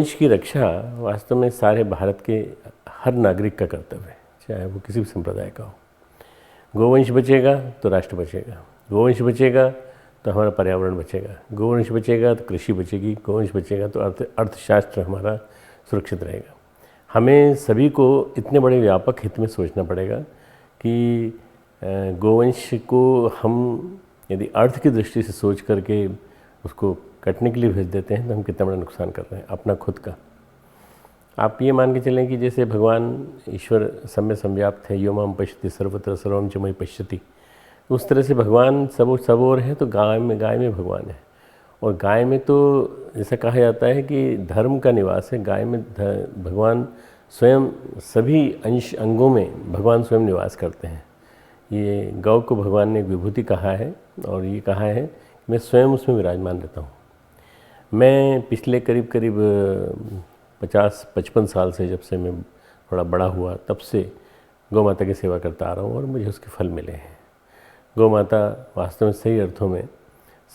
गोवंश की रक्षा वास्तव में सारे भारत के हर नागरिक का कर्तव्य है, चाहे वो किसी भी संप्रदाय का हो। गोवंश बचेगा तो राष्ट्र बचेगा, गोवंश बचेगा तो हमारा पर्यावरण बचेगा, गोवंश बचेगा तो कृषि बचेगी, गोवंश बचेगा तो अर्थशास्त्र हमारा सुरक्षित रहेगा। हमें सभी को इतने बड़े व्यापक हित में सोचना पड़ेगा कि गोवंश को हम यदि अर्थ की दृष्टि से सोच करके उसको कटने के लिए भेज देते हैं तो हम कितना बड़ा नुकसान कर रहे हैं अपना खुद का। आप ये मान के चलें कि जैसे भगवान ईश्वर सब में संव्याप्त है, यो माम पश्यति सर्वत्र सर्वम च मयि पश्यति, उस तरह से भगवान सब ओर है तो गाय में भगवान है। और गाय में तो जैसा कहा जाता है कि धर्म का निवास है, गाय में भगवान स्वयं सभी अंगों में भगवान स्वयं निवास करते हैं। ये गौ को भगवान ने एक विभूति कहा है और ये कहा है कि मैं स्वयं उसमें विराजमान रहता हूँ। मैं पिछले करीब 50-55 साल से, जब से मैं थोड़ा बड़ा हुआ, तब से गौ माता की सेवा करता आ रहा हूँ और मुझे उसके फल मिले हैं। गौ माता वास्तव में सही अर्थों में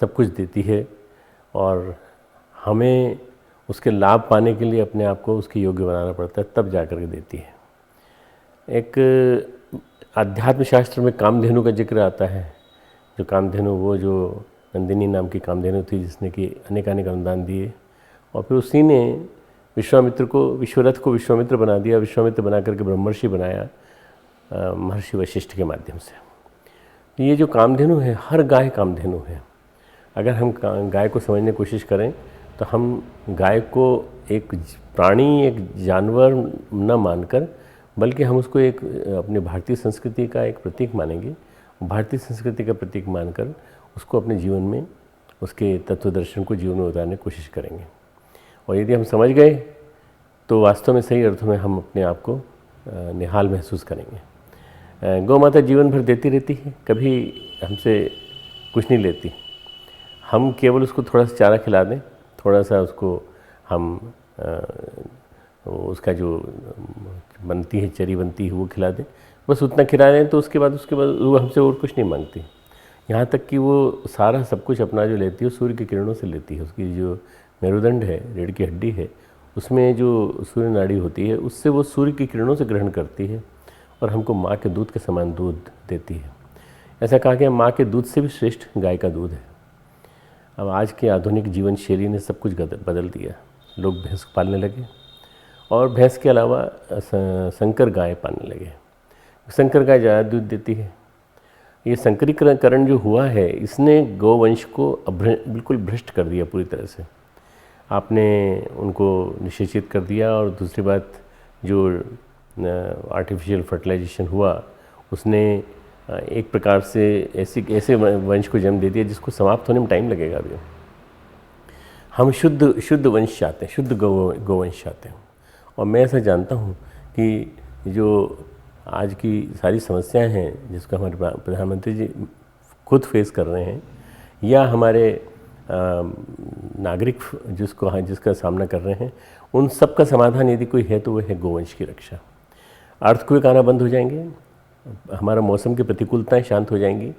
सब कुछ देती है और हमें उसके लाभ पाने के लिए अपने आप को उसके योग्य बनाना पड़ता है, तब जा कर के देती है। एक आध्यात्म शास्त्र में कामधेनु का जिक्र आता है। जो कामधेनु, वो जो नंदिनी नाम की कामधेनु थी जिसने कि अनेक अनुदान दिए और फिर उसी ने विश्वरथ को विश्वामित्र बना दिया, विश्वामित्र बना करके ब्रह्मर्षि बनाया महर्षि वशिष्ठ के माध्यम से। तो ये जो कामधेनु है, हर गाय कामधेनु है। अगर हम गाय को समझने की कोशिश करें तो हम गाय को एक प्राणी, एक जानवर न मानकर, बल्कि हम उसको एक अपनी भारतीय संस्कृति का एक प्रतीक मानेंगे। भारतीय संस्कृति का प्रतीक मानकर उसको अपने जीवन में, उसके तत्व दर्शन को जीवन में उतारने की कोशिश करेंगे। और यदि हम समझ गए तो वास्तव में सही अर्थों में हम अपने आप को निहाल महसूस करेंगे। गौ माता जीवन भर देती रहती है, कभी हमसे कुछ नहीं लेती। हम केवल उसको थोड़ा सा चारा खिला दें, थोड़ा सा उसको हम उसका जो बनती है, चरी बनती है, वो खिला दें, बस उतना खिला दें तो उसके बाद वो हमसे और कुछ नहीं मांगती। यहाँ तक कि वो सारा सब कुछ अपना जो लेती है सूर्य की किरणों से लेती है। उसकी जो मेरुदंड है, रीढ़ की हड्डी है, उसमें जो सूर्य नाड़ी होती है, उससे वो सूर्य की किरणों से ग्रहण करती है और हमको माँ के दूध के समान दूध देती है। ऐसा कहा गया माँ के दूध से भी श्रेष्ठ गाय का दूध है। अब आज के आधुनिक जीवन शैली ने सब कुछ बदल दिया। लोग भैंस पालने लगे और भैंस के अलावा संकर गाय पालने लगे। संकर गाय ज़्यादा दूध देती है। ये संकरीकरण जो हुआ है, इसने गौवंश को बिल्कुल भ्रष्ट कर दिया पूरी तरह से। आपने उनको निषेचित कर दिया और दूसरी बात, जो आर्टिफिशियल फर्टिलाइजेशन हुआ, उसने एक प्रकार से ऐसे वंश को जन्म दे दिया जिसको समाप्त होने में टाइम लगेगा। अभी हम शुद्ध वंश चाहते हैं, शुद्ध गौवंश चाहते हैं। और मैं ऐसा जानता हूँ कि जो आज की सारी समस्याएं हैं जिसको हमारे प्रधानमंत्री जी खुद फेस कर रहे हैं, या हमारे नागरिक जिसका सामना कर रहे हैं, उन सब का समाधान यदि कोई है तो वो है गोवंश की रक्षा। अर्थक्वेक आना बंद हो जाएंगे, हमारा मौसम की प्रतिकूलताएं शांत हो जाएंगी।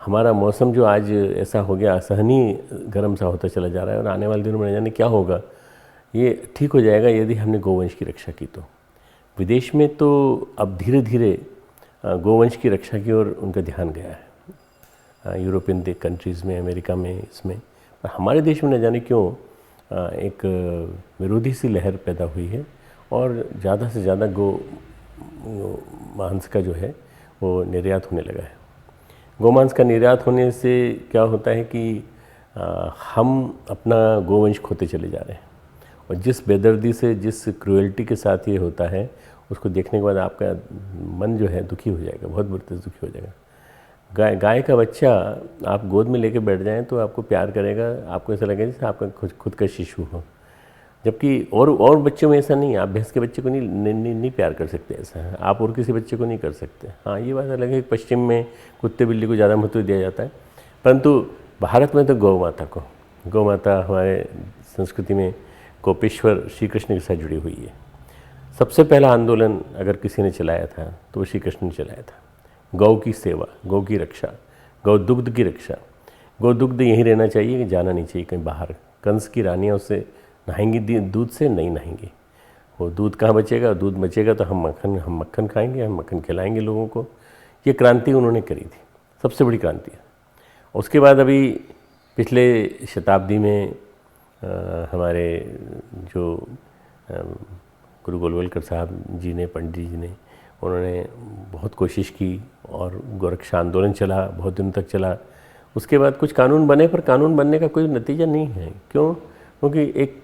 हमारा मौसम जो आज ऐसा हो गया, असहनीय गर्म सा होता चला जा रहा है और आने वाले दिनों में न जाने क्या होगा, ये ठीक हो जाएगा यदि हमने गोवंश की रक्षा की तो। विदेश में तो अब धीरे धीरे गोवंश की रक्षा की ओर उनका ध्यान गया है, यूरोपियन कंट्रीज़ में, अमेरिका में, इसमें। पर हमारे देश में न जाने क्यों एक विरोधी सी लहर पैदा हुई है और ज़्यादा से ज़्यादा मांस का जो है वो निर्यात होने लगा है। गोमांस का निर्यात होने से क्या होता है कि हम अपना गोवंश खोते चले जा रहे हैं। और जिस बेदर्दी से, जिस क्रूएल्टी के साथ ये होता है, उसको देखने के बाद आपका मन जो है दुखी हो जाएगा, बहुत बुरी तरह दुखी हो जाएगा। गाय का बच्चा आप गोद में लेके बैठ जाएं तो आपको प्यार करेगा, आपको ऐसा लगेगा जैसे आपका खुद का शिशु हो। जबकि और बच्चों में ऐसा नहीं है। आप भैंस के बच्चे को नहीं प्यार कर सकते, ऐसा है। आप और किसी बच्चे को नहीं कर सकते। हाँ, ये बात अलग है कि पश्चिम में कुत्ते बिल्ली को ज़्यादा महत्व दिया जाता है, परंतु भारत में तो गौ माता हमारे संस्कृति में कोपेश्वर श्री कृष्ण के साथ जुड़ी हुई है। सबसे पहला आंदोलन अगर किसी ने चलाया था तो वो श्री कृष्ण ने चलाया था। गौ की सेवा, गौ की रक्षा, गौ दुग्ध की रक्षा। गौ दुग्ध यहीं रहना चाहिए कि जाना नहीं चाहिए कहीं बाहर। कंस की रानियाँ उससे नहाएंगी दूध से, नहीं नहाएंगी। वो दूध कहाँ बचेगा, दूध बचेगा तो हम मक्खन खाएंगे, हम मक्खन खिलाएंगे लोगों को। ये क्रांति उन्होंने करी थी, सबसे बड़ी क्रांति है। उसके बाद अभी पिछले शताब्दी में हमारे जो गुरु गोलवलकर साहब जी ने, पंडित जी ने, उन्होंने बहुत कोशिश की और गोरक्षा आंदोलन चला, बहुत दिन तक चला। उसके बाद कुछ कानून बने, पर कानून बनने का कोई नतीजा नहीं है। क्यों? क्योंकि एक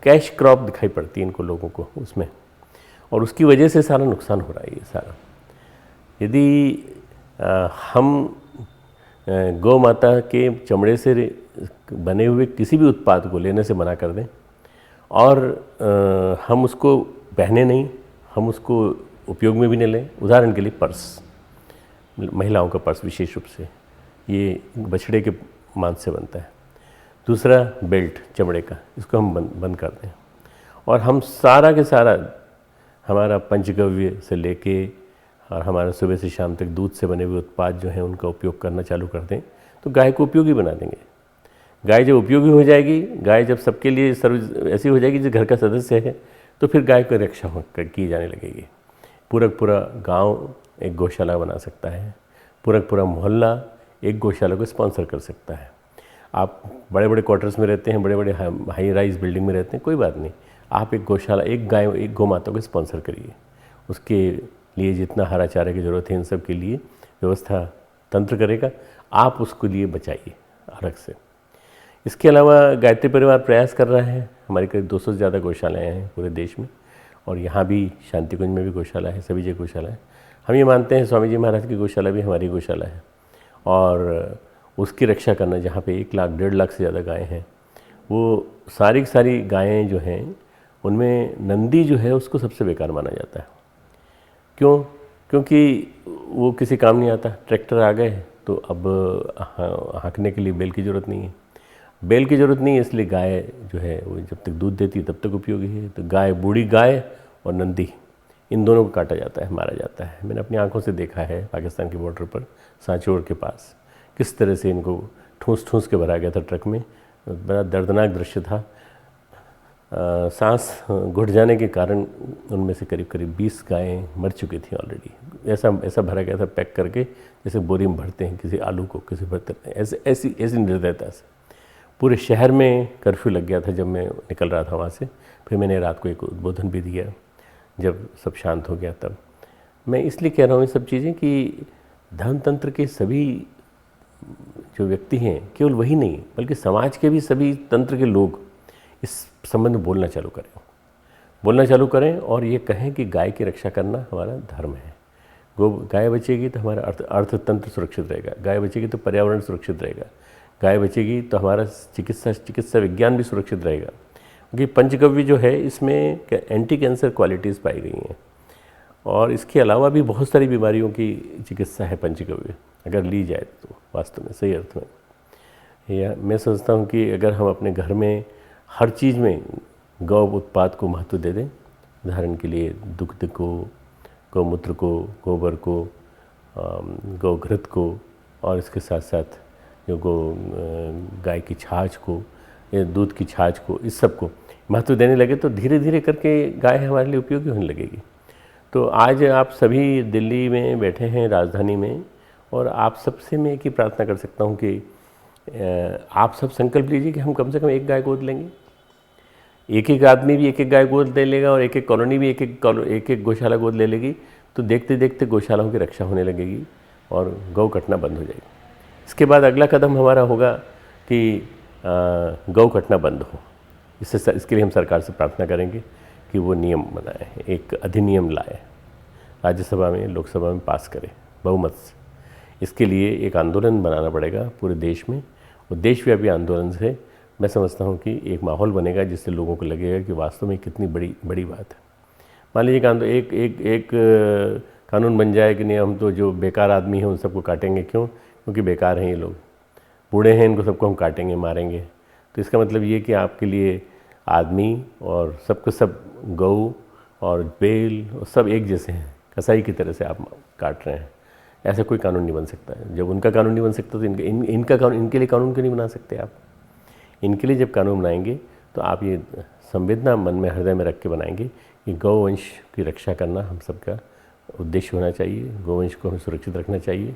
कैश क्रॉप दिखाई पड़ती है इनको लोगों को उसमें, और उसकी वजह से सारा नुकसान हो रहा है ये सारा। यदि हम गौ माता के चमड़े से बने हुए किसी भी उत्पाद को लेने से मना कर दें और हम उसको पहने नहीं, हम उसको उपयोग में भी नहीं लें। उदाहरण के लिए पर्स, महिलाओं का पर्स विशेष रूप से, ये बछड़े के मांस से बनता है। दूसरा बेल्ट चमड़े का, इसको हम बंद कर दें और हम सारा के सारा हमारा पंचगव्य से लेके और हमारा सुबह से शाम तक दूध से बने हुए उत्पाद जो हैं उनका उपयोग करना चालू कर दें, तो गाय को उपयोगी बना देंगे। गाय जब उपयोगी हो जाएगी, गाय जब सबके लिए सर्व ऐसी हो जाएगी जो घर का सदस्य है, तो फिर गाय को रक्षा की जाने लगेगी। पूरा गांव एक गौशाला बना सकता है, पूरा मोहल्ला एक गौशाला को स्पॉन्सर कर सकता है। आप बड़े बड़े क्वार्टर्स में रहते हैं, बड़े बड़े हाई राइज बिल्डिंग में रहते हैं, कोई बात नहीं, आप एक गौशाला, एक गाय, एक गौ माता को स्पॉन्सर करिए। उसके लिए जितना हरा चारे की ज़रूरत है इन सब के लिए व्यवस्था तंत्र करेगा, आप उसको लिए बचाइए अलग से। इसके अलावा गायत्री परिवार प्रयास कर रहा है, हमारे करीब 200 से ज़्यादा गौशालाएँ हैं पूरे देश में, और यहाँ भी शांति कुंज में भी गौशाला है, सभी जगह गौशाला है। हम ये मानते हैं स्वामी जी महाराज की गौशाला भी हमारी गौशाला है, और उसकी रक्षा करना, जहाँ पे 1 लाख 1.5 लाख से ज़्यादा गायें हैं, वो सारी की सारी गायें जो हैं उनमें नंदी जो है उसको सबसे बेकार माना जाता है। क्यों? क्योंकि वो किसी काम नहीं आता। ट्रैक्टर आ गए तो अब हाँकने के लिए बैल की ज़रूरत नहीं है। बैल की ज़रूरत नहीं है, इसलिए गाय जो है वो जब तक दूध देती है तब तक उपयोगी है। तो गाय, बूढ़ी गाय और नंदी, इन दोनों को काटा जाता है, मारा जाता है। मैंने अपनी आंखों से देखा है पाकिस्तान के बॉर्डर पर सांचौर के पास किस तरह से इनको ठूंस के भरा गया था ट्रक में। बड़ा दर्दनाक दृश्य था। सांस घुट जाने के कारण उनमें से करीब 20 गायें मर चुकी थी ऑलरेडी। ऐसा भरा गया था पैक करके, जैसे बोरी में भरते हैं किसी आलू को, किसी बर्तन, ऐसी निर्दयता से। पूरे शहर में कर्फ्यू लग गया था जब मैं निकल रहा था वहाँ से। फिर मैंने रात को एक उद्बोधन भी दिया जब सब शांत हो गया तब। मैं इसलिए कह रहा हूँ ये सब चीज़ें कि धर्मतंत्र के सभी जो व्यक्ति हैं, केवल वही नहीं बल्कि समाज के भी सभी तंत्र के लोग इस संबंध में बोलना चालू करें और ये कहें कि गाय की रक्षा करना हमारा धर्म है। गाय बचेगी तो हमारा अर्थतंत्र सुरक्षित रहेगा, गाय बचेगी तो पर्यावरण सुरक्षित रहेगा, गाय बचेगी तो हमारा चिकित्सा विज्ञान भी सुरक्षित रहेगा। क्योंकि पंचगव्य जो है इसमें एंटी कैंसर क्वालिटीज़ पाई गई हैं, और इसके अलावा भी बहुत सारी बीमारियों की चिकित्सा है पंचगव्य, अगर ली जाए तो वास्तव में सही अर्थ में। या मैं सोचता हूँ कि अगर हम अपने घर में हर चीज़ में गौ उत्पाद को महत्व दे दें, उदाहरण के लिए दुग्ध को, गौमूत्र को, गोबर को, गौघृत को, और इसके साथ साथ जो गाय की छाछ को या दूध की छाछ को, इस सब को महत्व देने लगे तो धीरे धीरे करके गाय हमारे लिए उपयोगी होने लगेगी। तो आज आप सभी दिल्ली में बैठे हैं, राजधानी में, और आप सबसे मैं एक ही प्रार्थना कर सकता हूँ कि आप सब संकल्प लीजिए कि हम कम से कम एक गाय गोद लेंगे। एक आदमी भी एक गाय गोद ले लेगा और एक कॉलोनी भी एक गौशाला गोद ले लेगी, तो देखते देखते गौशालाओं की रक्षा होने लगेगी और गौ कटना बंद हो जाएगी। इसके बाद अगला कदम हमारा होगा कि गौ कटना बंद हो। इसके लिए हम सरकार से प्रार्थना करेंगे कि वो नियम बनाए, एक अधिनियम लाए, राज्यसभा में, लोकसभा में पास करें बहुमत से। इसके लिए एक आंदोलन बनाना पड़ेगा पूरे देश में, और देशव्यापी आंदोलन से मैं समझता हूँ कि एक माहौल बनेगा जिससे लोगों को लगेगा कि वास्तव में कितनी बड़ी बात है। मान लीजिए एक कानून बन जाए कि नहीं, हम तो जो बेकार आदमी हैं उन सबको काटेंगे। क्यों? क्योंकि बेकार हैं ये लोग, बूढ़े हैं, इनको सबको हम काटेंगे, मारेंगे। तो इसका मतलब ये कि आपके लिए आदमी और सबको सब गऊ और बैल और सब एक जैसे हैं, कसाई की तरह से आप काट रहे हैं। ऐसा कोई कानून नहीं बन सकता है। जब उनका कानून नहीं बन सकता तो इनके लिए कानून क्यों नहीं बना सकते आप? इनके लिए जब कानून बनाएंगे तो आप ये संवेदना मन में, हृदय में रख के बनाएंगे कि गौवंश की रक्षा करना हम सबका उद्देश्य होना चाहिए, गौवंश को हमें सुरक्षित रखना चाहिए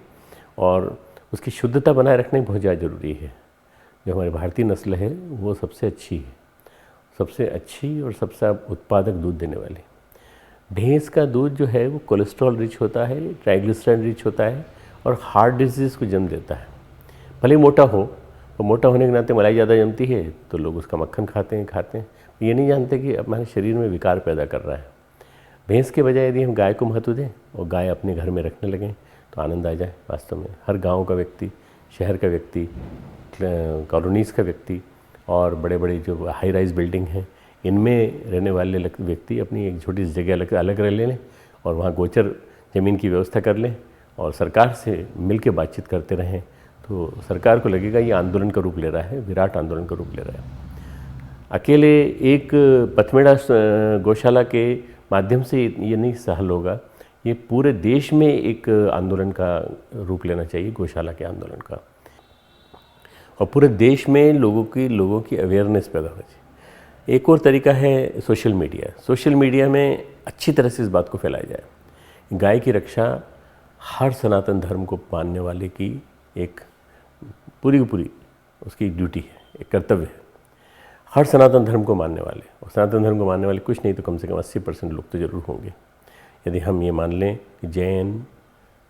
और उसकी शुद्धता बनाए रखना बहुत ज़्यादा ज़रूरी है। जो हमारी भारतीय नस्ल है वो सबसे अच्छी है, सबसे अच्छी और सबसे उत्पादक दूध देने वाली। भैंस का दूध जो है वो कोलेस्ट्रॉल रिच होता है, ट्राइग्लिसराइड रिच होता है और हार्ट डिजीज़ को जन्म देता है। भले ही मोटा हो, तो मोटा होने के नाते मलाई ज़्यादा जमती है तो लोग उसका मक्खन खाते हैं, ये नहीं जानते कि हमारे शरीर में विकार पैदा कर रहा है। भैंस के बजाय यदि हम गाय को महत्व दें और गाय अपने घर में रखने लगें तो आनंद आ जाए। वास्तव में हर गांव का व्यक्ति, शहर का व्यक्ति, कॉलोनीज़ का व्यक्ति और बड़े बड़े जो हाई राइज बिल्डिंग हैं इनमें रहने वाले व्यक्ति अपनी एक छोटी सी जगह अलग रह लें और वहाँ गोचर ज़मीन की व्यवस्था कर लें और सरकार से मिल के बातचीत करते रहें तो सरकार को लगेगा ये आंदोलन का रूप ले रहा है, विराट आंदोलन का रूप ले रहा है। अकेले एक पथमेड़ा गौशाला के माध्यम से ये नहीं सहल होगा, ये पूरे देश में एक आंदोलन का रूप लेना चाहिए, गौशाला के आंदोलन का, और पूरे देश में लोगों की अवेयरनेस पैदा होनी चाहिए। एक और तरीका है सोशल मीडिया। सोशल मीडिया में अच्छी तरह से इस बात को फैलाया जाए। गाय की रक्षा हर सनातन धर्म को मानने वाले की एक पूरी की पूरी उसकी ड्यूटी है, एक कर्तव्य है। हर सनातन धर्म को मानने वाले, और सनातन धर्म को मानने वाले कुछ नहीं तो कम से कम 80% लोग तो ज़रूर होंगे। यदि हम ये मान लें कि जैन,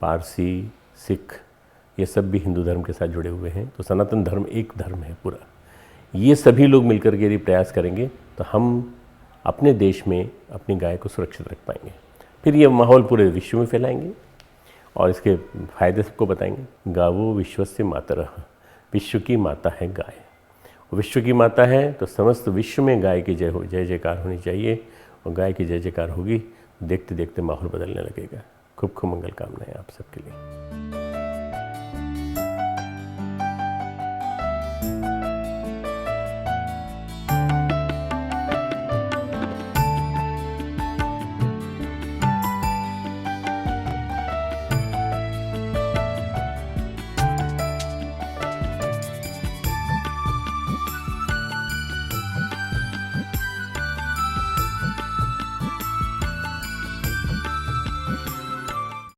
पारसी, सिख ये सब भी हिंदू धर्म के साथ जुड़े हुए हैं तो सनातन धर्म एक धर्म है पूरा। ये सभी लोग मिलकर के यदि प्रयास करेंगे तो हम अपने देश में अपनी गाय को सुरक्षित रख पाएंगे। फिर ये माहौल पूरे विश्व में फैलाएंगे और इसके फ़ायदे सबको बताएंगे। गावो विश्वस्य मातरः, विश्व की माता है गाय। विश्व की माता है तो समस्त विश्व में गाय की जय जयकार होनी चाहिए और गाय की जय जयकार होगी, देखते देखते माहौल बदलने लगेगा। खूब खूब मंगल कामनाएं आप सबके लिए।